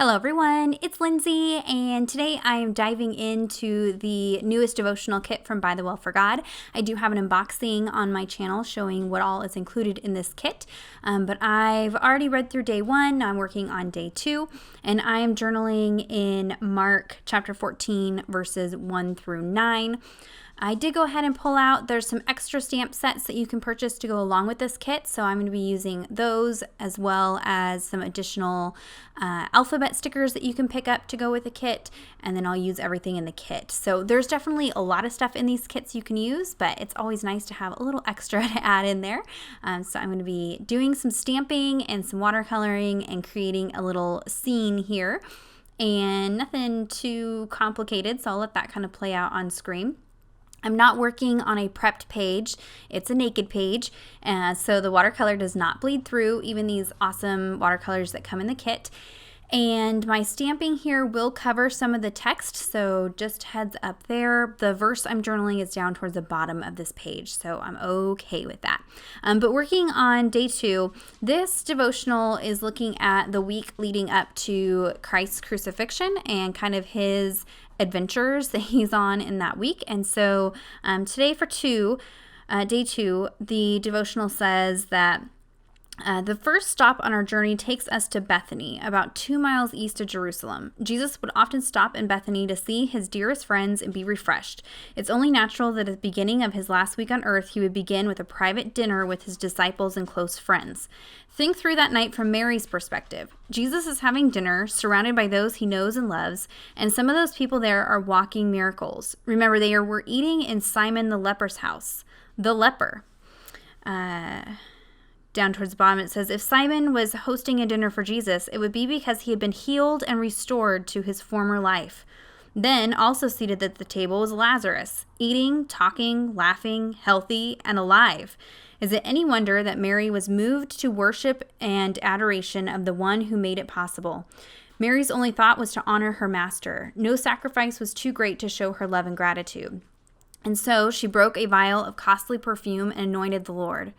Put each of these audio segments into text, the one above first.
Hello everyone, it's Lindsay, and today I am diving into the newest devotional kit from By the Well for God. I do have an unboxing on my channel showing what all is included in this kit, but I've already read through day 1, now I'm working on day 2, and I am journaling in Mark chapter 14, verses 1 through 9. I did go ahead and pull out, there's some extra stamp sets that you can purchase to go along with this kit, so I'm going to be using those as well as some additional alphabet stickers that you can pick up to go with the kit, and then I'll use everything in the kit. So there's definitely a lot of stuff in these kits you can use, but it's always nice to have a little extra to add in there. So I'm going to be doing some stamping and some watercoloring and creating a little scene here, and nothing too complicated, so I'll let that kind of play out on screen. I'm not working on a prepped page. It's a naked page, so the watercolor does not bleed through, even these awesome watercolors that come in the kit. And my stamping here will cover some of the text, so just heads up there. The verse I'm journaling is down towards the bottom of this page, so I'm okay with that. But working on day 2, this devotional is looking at the week leading up to Christ's crucifixion and kind of his adventures that he's on in that week. And so today for day 2, the devotional says that the first stop on our journey takes us to Bethany, about 2 miles east of Jerusalem. Jesus would often stop in Bethany to see his dearest friends and be refreshed. It's only natural that at the beginning of his last week on earth, he would begin with a private dinner with his disciples and close friends. Think through that night from Mary's perspective. Jesus is having dinner, surrounded by those he knows and loves, and some of those people there are walking miracles. Remember, they were eating in Simon the leper's house. The leper. Down towards the bottom, it says, if Simon was hosting a dinner for Jesus, it would be because he had been healed and restored to his former life. Then, also seated at the table was Lazarus, eating, talking, laughing, healthy, and alive. Is it any wonder that Mary was moved to worship and adoration of the one who made it possible? Mary's only thought was to honor her master. No sacrifice was too great to show her love and gratitude. And so she broke a vial of costly perfume and anointed the Lord.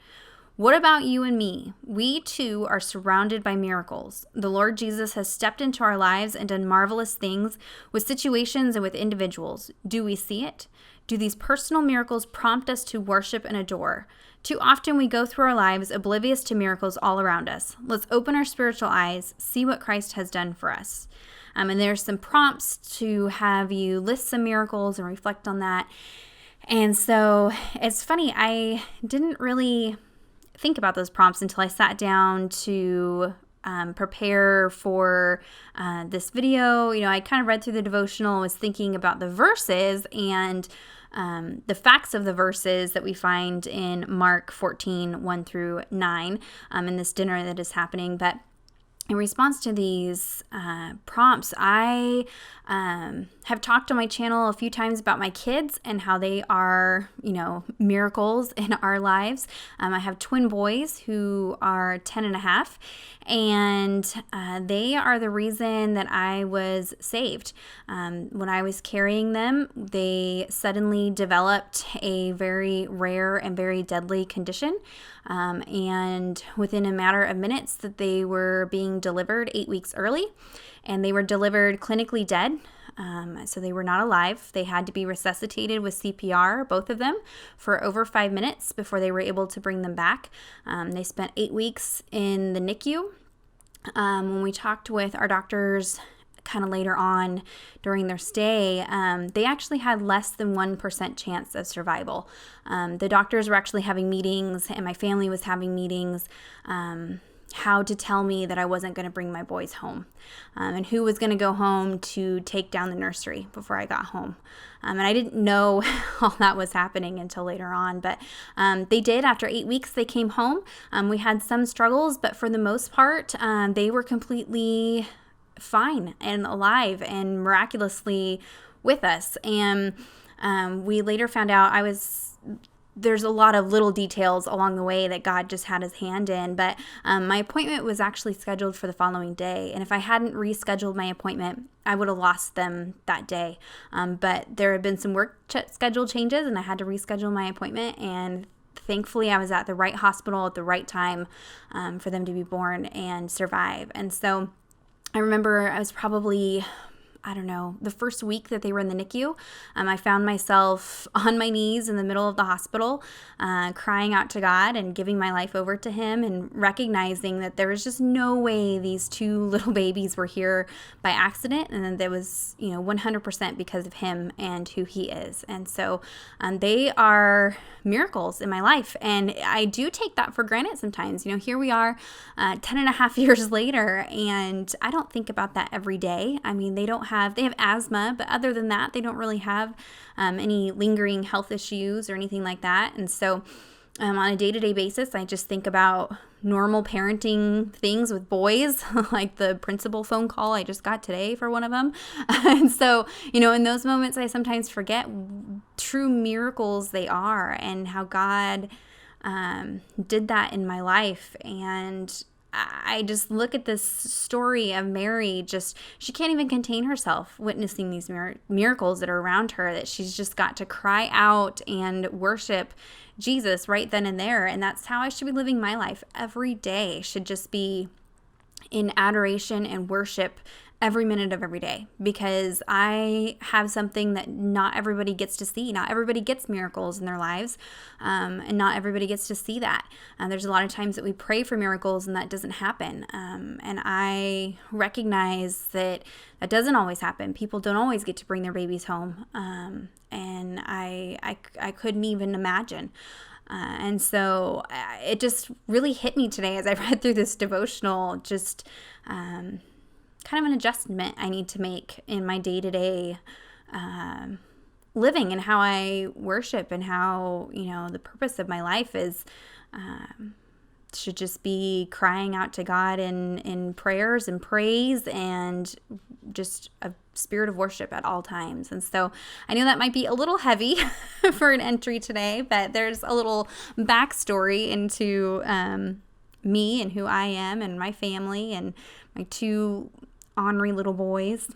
What about you and me? We too are surrounded by miracles. The Lord Jesus has stepped into our lives and done marvelous things with situations and with individuals. Do we see it? Do these personal miracles prompt us to worship and adore? Too often we go through our lives oblivious to miracles all around us. Let's open our spiritual eyes, see what Christ has done for us. And there's some prompts to have you list some miracles and reflect on that. And so it's funny, I didn't really think about those prompts until I sat down to prepare for this video. I kind of read through the devotional, was thinking about the verses and the facts of the verses that we find in Mark 14, 1 through 9, in this dinner that is happening. But in response to these prompts, I have talked on my channel a few times about my kids and how they are, miracles in our lives. I have twin boys who are 10 and a half, and they are the reason that I was saved. When I was carrying them, they suddenly developed a very rare and very deadly condition. And within a matter of minutes that they were being delivered 8 weeks early, and they were delivered clinically dead. So they were not alive. They had to be resuscitated with CPR, both of them, for over 5 minutes before they were able to bring them back. They spent 8 weeks in the NICU. When we talked with our doctors kind of later on during their stay, they actually had less than 1% chance of survival. The doctors were actually having meetings, and my family was having meetings, how to tell me that I wasn't going to bring my boys home, and who was going to go home to take down the nursery before I got home. And I didn't know all that was happening until later on, but they did. After 8 weeks, they came home. We had some struggles, but for the most part, they were completely fine and alive and miraculously with us. And we later found out there's a lot of little details along the way that God just had his hand in, but my appointment was actually scheduled for the following day, and if I hadn't rescheduled my appointment, I would have lost them that day. But there had been some work schedule changes, and I had to reschedule my appointment, and thankfully I was at the right hospital at the right time for them to be born and survive. And so I remember I was probably, I don't know, the first week that they were in the NICU, I found myself on my knees in the middle of the hospital, crying out to God and giving my life over to Him, and recognizing that there was just no way these two little babies were here by accident, and that there was, 100% because of Him and who He is. And so they are miracles in my life, and I do take that for granted sometimes. Here we are 10 and a half years later, and I don't think about that every day. I mean, they have asthma, but other than that, they don't really have any lingering health issues or anything like that. And so on a day-to-day basis, I just think about normal parenting things with boys, like the principal phone call I just got today for one of them. And so, in those moments, I sometimes forget true miracles they are, and how God did that in my life. And I just look at this story of Mary, she can't even contain herself witnessing these miracles that are around her, that she's just got to cry out and worship Jesus right then and there. And that's how I should be living my life. Every day should just be in adoration and worship every minute of every day, because I have something that not everybody gets to see. Not everybody gets miracles in their lives, and not everybody gets to see that. There's a lot of times that we pray for miracles and that doesn't happen, and I recognize that doesn't always happen. People don't always get to bring their babies home, and I couldn't even imagine. And so it just really hit me today as I read through this devotional, just kind of an adjustment I need to make in my day-to-day living, and how I worship, and how, the purpose of my life is should just be crying out to God in prayers and praise, and just a spirit of worship at all times. And so I know that might be a little heavy for an entry today, but there's a little backstory into me and who I am and my family and my two ornery little boys.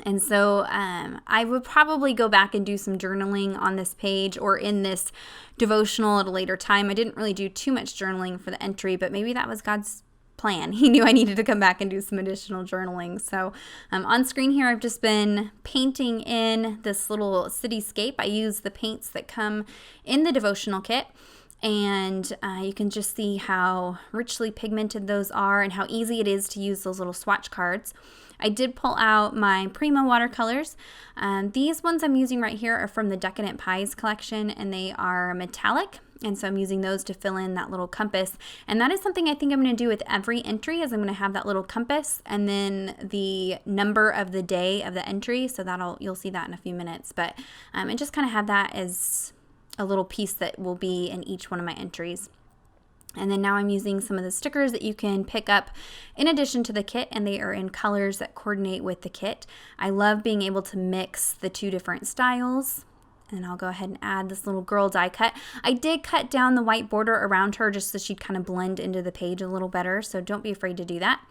And so I would probably go back and do some journaling on this page or in this devotional at a later time. I didn't really do too much journaling for the entry, but maybe that was God's plan. He knew I needed to come back and do some additional journaling. So on screen here, I've just been painting in this little cityscape. I use the paints that come in the devotional kit. And you can just see how richly pigmented those are, and how easy it is to use those little swatch cards. I did pull out my Prima watercolors. These ones I'm using right here are from the Decadent Pies collection, and they are metallic. And so I'm using those to fill in that little compass. And that is something I think I'm going to do with every entry, is I'm going to have that little compass and then the number of the day of the entry. So you'll see that in a few minutes. But and just kind of have that as a little piece that will be in each one of my entries. And then now I'm using some of the stickers that you can pick up in addition to the kit, and they are in colors that coordinate with the kit. I love being able to mix the two different styles. And I'll go ahead and add this little girl die cut. I did cut down the white border around her just so she'd kind of blend into the page a little better, so don't be afraid to do that.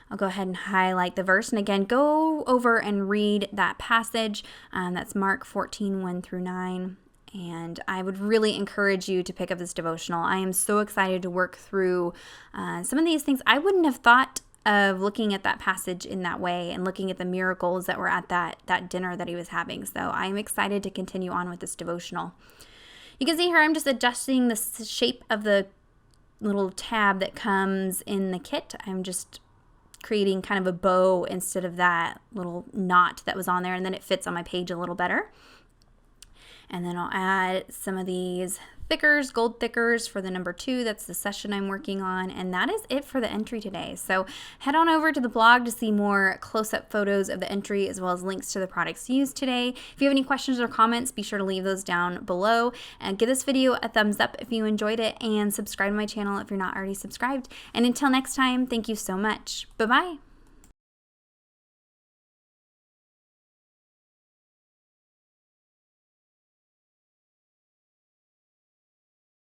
I'll go ahead and highlight the verse, and again, go over and read that passage. That's Mark 14, 1 through 9. And I would really encourage you to pick up this devotional. I am so excited to work through some of these things. I wouldn't have thought of looking at that passage in that way, and looking at the miracles that were at that dinner that he was having. So I'm excited to continue on with this devotional. You can see here I'm just adjusting the shape of the little tab that comes in the kit. I'm just creating kind of a bow instead of that little knot that was on there, and then it fits on my page a little better. And then I'll add some of these thickers, gold thickers for the number 2. That's the session I'm working on. And that is it for the entry today. So head on over to the blog to see more close-up photos of the entry, as well as links to the products used today. If you have any questions or comments, be sure to leave those down below. And give this video a thumbs up if you enjoyed it, and subscribe to my channel if you're not already subscribed. And until next time, thank you so much. Bye-bye.